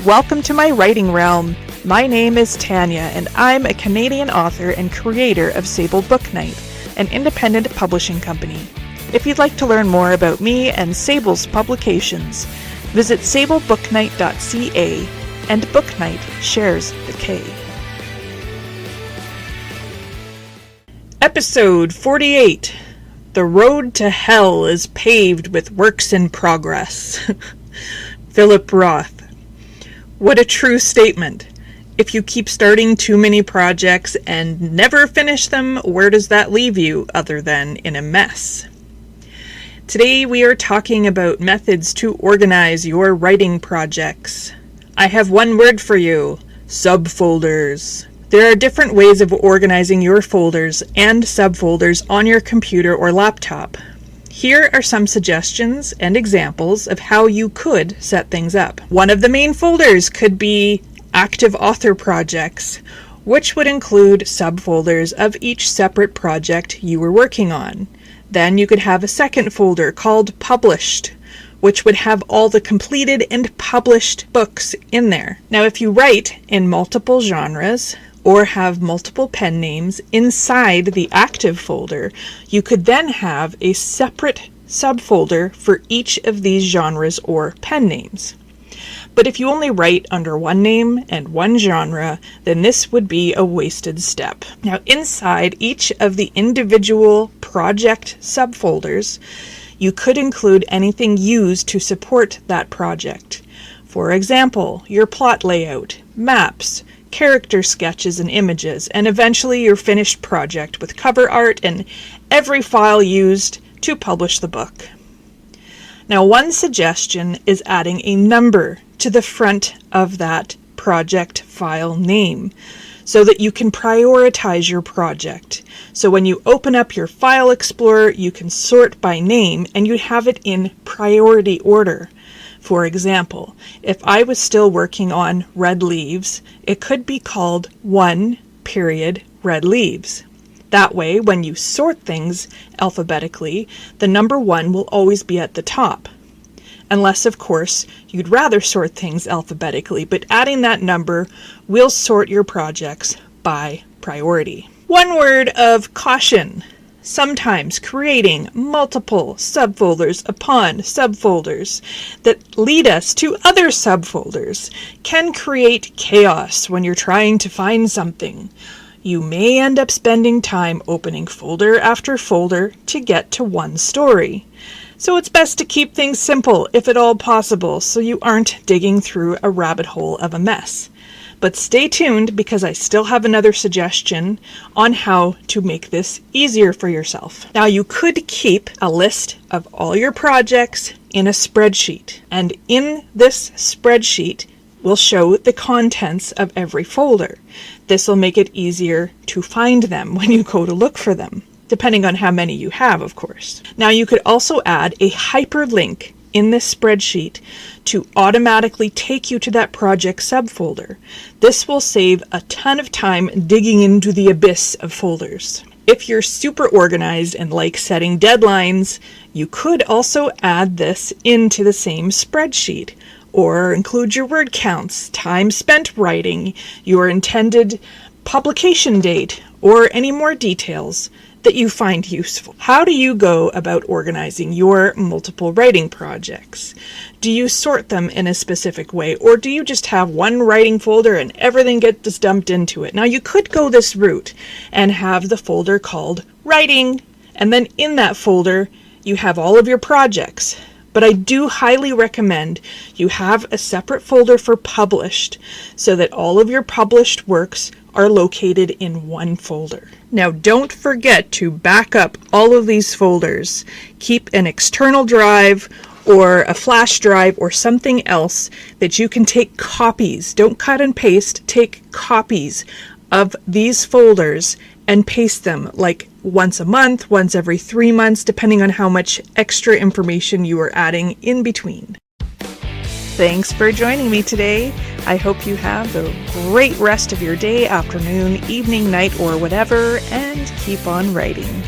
Welcome to my writing realm. My name is Tanya, and I'm a Canadian author and creator of Sable Book Night, an independent publishing company. If you'd like to learn more about me and Sable's publications, visit sablebooknight.ca, and Book Night shares the K. Episode 48. The road to hell is paved with works in progress. Philip Roth. What a true statement. If you keep starting too many projects and never finish them, where does that leave you other than in a mess? Today we are talking about methods to organize your writing projects. I have one word for you: subfolders. There are different ways of organizing your folders and subfolders on your computer or laptop. Here are some suggestions and examples of how you could set things up. One of the main folders could be active author projects, which would include subfolders of each separate project you were working on. Then you could have a second folder called published, which would have all the completed and published books in there. Now, if you write in multiple genres, or have multiple pen names inside the active folder, you could then have a separate subfolder for each of these genres or pen names. But if you only write under one name and one genre, then this would be a wasted step. Now, inside each of the individual project subfolders, you could include anything used to support that project. For example, your plot layout, maps, character sketches and images, and eventually your finished project with cover art and every file used to publish the book. Now, one suggestion is adding a number to the front of that project file name so that you can prioritize your project. So when you open up your File Explorer, you can sort by name and you have it in priority order. For example, if I was still working on Red Leaves, it could be called 1 period Red Leaves. That way, when you sort things alphabetically, the number 1 will always be at the top. Unless, of course, you'd rather sort things alphabetically, but adding that number will sort your projects by priority. One word of caution. Sometimes creating multiple subfolders upon subfolders that lead us to other subfolders can create chaos when you're trying to find something. You may end up spending time opening folder after folder to get to one story. So it's best to keep things simple, if at all possible, so you aren't digging through a rabbit hole of a mess. But stay tuned, because I still have another suggestion on how to make this easier for yourself. Now, you could keep a list of all your projects in a spreadsheet, and in this spreadsheet will show the contents of every folder. This will make it easier to find them when you go to look for them, depending on how many you have, of course. Now, you could also add a hyperlink in this spreadsheet to automatically take you to that project subfolder. This will save a ton of time digging into the abyss of folders. If you're super organized and like setting deadlines, you could also add this into the same spreadsheet, or include your word counts, time spent writing, your intended publication date, or any more details that you find useful. How do you go about organizing your multiple writing projects? Do you sort them in a specific way, or do you just have one writing folder and everything gets dumped into it? Now, you could go this route and have the folder called Writing, and then in that folder you have all of your projects. But I do highly recommend you have a separate folder for Published so that all of your published works are located in one folder. Now, don't forget to back up all of these folders. Keep an external drive or a flash drive or something else that you can take copies. Don't cut and paste. Take copies of these folders and paste them like once a month, once every 3 months, depending on how much extra information you are adding in between. Thanks for joining me today. I hope you have a great rest of your day, afternoon, evening, night, or whatever, and keep on writing.